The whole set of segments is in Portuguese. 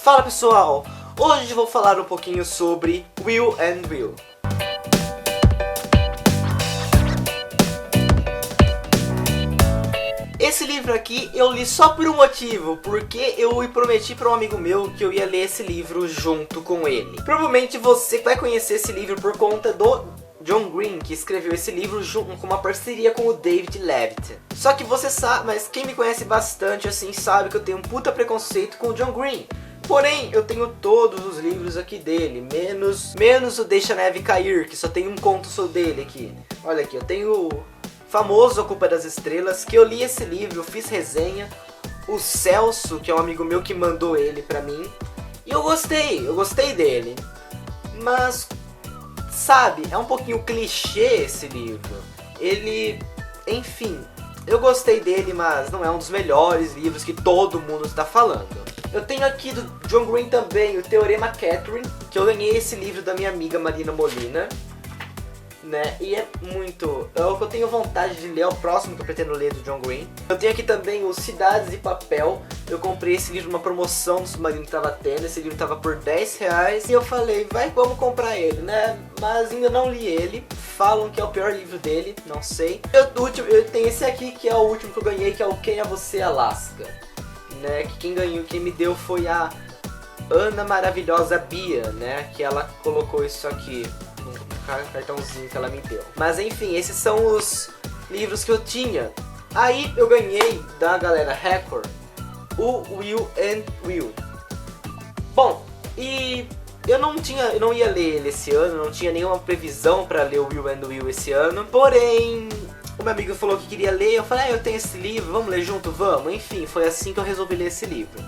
Fala pessoal, hoje eu vou falar um pouquinho sobre Will and Will. Esse livro aqui eu li só por um motivo, porque eu prometi para um amigo meu que eu ia ler esse livro junto com ele. Provavelmente você vai conhecer esse livro por conta do John Green, que escreveu esse livro com uma parceria com o David Levitt. Só que você sabe, mas quem me conhece bastante assim sabe que eu tenho um puta preconceito com o John Green. Porém, eu tenho todos os livros aqui dele, menos o Deixa a Neve Cair, que só tem um conto só dele aqui. Olha aqui, eu tenho o famoso A Culpa das Estrelas, que eu li esse livro, eu fiz resenha. O Celso, que é um amigo meu que mandou ele pra mim. E eu gostei dele. Mas, sabe, é um pouquinho clichê esse livro. Ele, enfim, eu gostei dele, mas não é um dos melhores livros que todo mundo está falando. Eu tenho aqui do John Green também o Teorema Catherine, que eu ganhei esse livro da minha amiga Marina Molina, né? E é muito... É o que eu tenho vontade de ler, é o próximo que eu pretendo ler do John Green. Eu tenho aqui também o Cidades de Papel. Eu comprei esse livro numa promoção do Submarino que tava tendo. Esse livro tava por R$10 e eu falei, vamos comprar ele, né? Mas ainda não li ele. Falam que é o pior livro dele, não sei. Eu tenho esse aqui que é o último que eu ganhei, que é o Quem é Você, Alaska, né? Que quem me deu foi a Ana Maravilhosa Bia, né? Que ela colocou isso aqui no cartãozinho que ela me deu. Mas enfim, esses são os livros que eu tinha. Aí eu ganhei da galera Record o Will and Will. Bom, e eu não ia ler ele esse ano, não tinha nenhuma previsão pra ler o Will and Will esse ano. Porém, o meu amigo falou que queria ler, eu falei, eu tenho esse livro, vamos ler junto? Vamos. Enfim, foi assim que eu resolvi ler esse livro.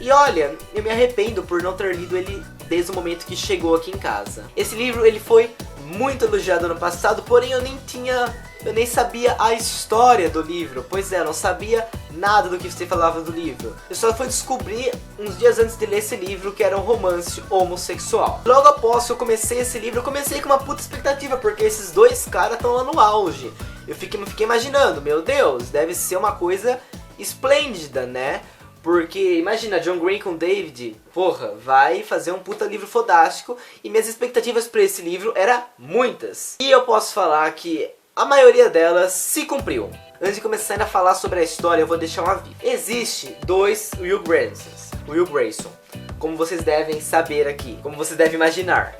E olha, eu me arrependo por não ter lido ele desde o momento que chegou aqui em casa. Esse livro, ele foi muito elogiado ano passado, porém eu nem sabia a história do livro. Pois é, eu não sabia nada do que você falava do livro. Eu só fui descobrir uns dias antes de ler esse livro que era um romance homossexual. Logo após que eu comecei esse livro, eu comecei com uma puta expectativa, porque esses dois caras estão lá no auge. Eu fiquei imaginando, meu Deus, deve ser uma coisa esplêndida, né? Porque, imagina, John Green com David, porra, vai fazer um puta livro fodástico. E minhas expectativas pra esse livro eram muitas. E eu posso falar que a maioria delas se cumpriu. Antes de começar a falar sobre a história, eu vou deixar um aviso. Existe dois Will Grayson, como vocês devem saber aqui, como vocês devem imaginar.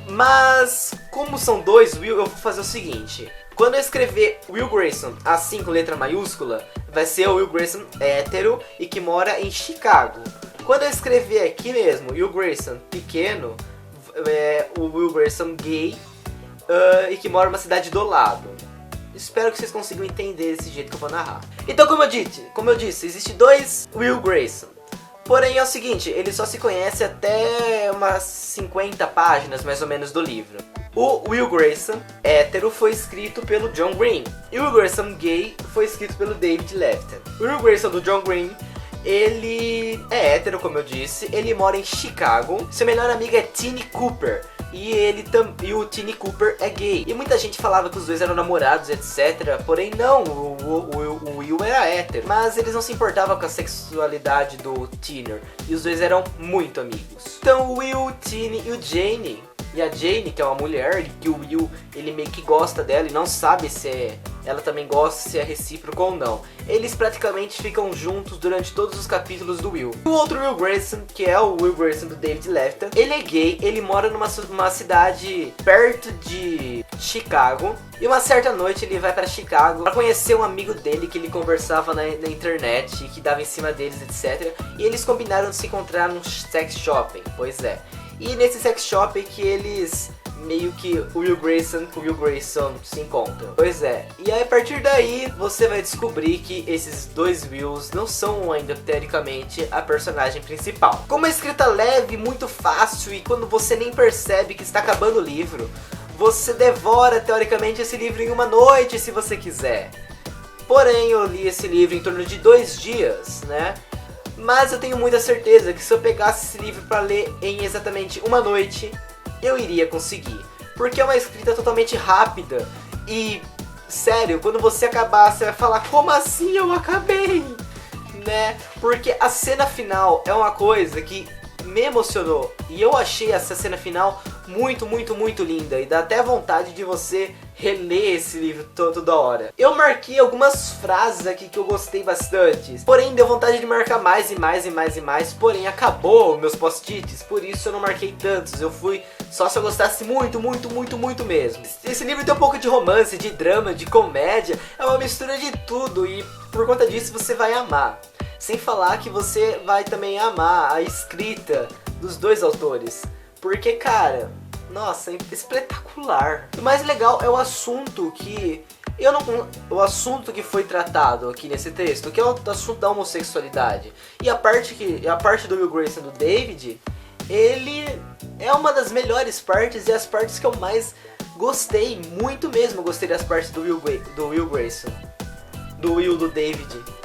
Mas, como são dois Will, eu vou fazer o seguinte. Quando eu escrever Will Grayson assim com letra maiúscula, vai ser o Will Grayson hétero e que mora em Chicago. Quando eu escrever aqui mesmo, Will Grayson pequeno, o Will Grayson gay e que mora numa cidade do lado. Espero que vocês consigam entender desse jeito que eu vou narrar. Então, como eu disse, existe dois Will Grayson. Porém é o seguinte, ele só se conhece até umas 50 páginas mais ou menos do livro. O Will Grayson hétero foi escrito pelo John Green e o Will Grayson gay foi escrito pelo David Levitt. O Will Grayson do John Green, ele é hétero, como eu disse, ele mora em Chicago. Seu melhor amigo é Tini Cooper e o Tini Cooper é gay. E muita gente falava que os dois eram namorados, etc. Porém não, o Will era hétero. Mas eles não se importavam com a sexualidade do Tiner e os dois eram muito amigos. Então o Will, o Tini e o Jane, e a Jane, que é uma mulher, que o Will, ele meio que gosta dela e não sabe se ela também gosta, se é recíproco ou não. Eles praticamente ficam juntos durante todos os capítulos do Will. O outro Will Grayson, que é o Will Grayson do David Levitt, ele é gay, ele mora numa cidade perto de Chicago. E uma certa noite ele vai pra Chicago pra conhecer um amigo dele que ele conversava na internet e que dava em cima deles, etc. E eles combinaram de se encontrar num sex shopping, pois é. E nesse sex shop que eles meio que o Will Grayson com o Will Grayson se encontram. Pois é. E aí a partir daí você vai descobrir que esses dois Wills não são ainda teoricamente a personagem principal. Com uma escrita leve, muito fácil e quando você nem percebe que está acabando o livro, você devora teoricamente esse livro em uma noite se você quiser. Porém eu li esse livro em torno de 2 dias, né? Mas eu tenho muita certeza que se eu pegasse esse livro para ler em exatamente uma noite, eu iria conseguir. Porque é uma escrita totalmente rápida e, sério, quando você acabar, você vai falar, como assim eu acabei? né? Porque a cena final é uma coisa que me emocionou. E eu achei essa cena final muito, muito, muito linda. E dá até vontade de você reler esse livro toda hora. Eu marquei algumas frases aqui que eu gostei bastante. Porém, deu vontade de marcar mais e mais e mais e mais. Porém, acabou meus post-its. Por isso eu não marquei tantos. Eu fui só se eu gostasse muito, muito, muito, muito mesmo. Esse livro tem um pouco de romance, de drama, de comédia. É uma mistura de tudo. E por conta disso você vai amar. Sem falar que você vai também amar a escrita dos dois autores. Porque, cara, nossa, é espetacular. O mais legal é o assunto que o assunto que foi tratado aqui nesse texto, que é o assunto da homossexualidade. E a parte do Will Grayson e do David, ele é uma das melhores partes e as partes que eu mais gostei, muito mesmo. Eu gostei das partes do Will Grayson, do Will, do David.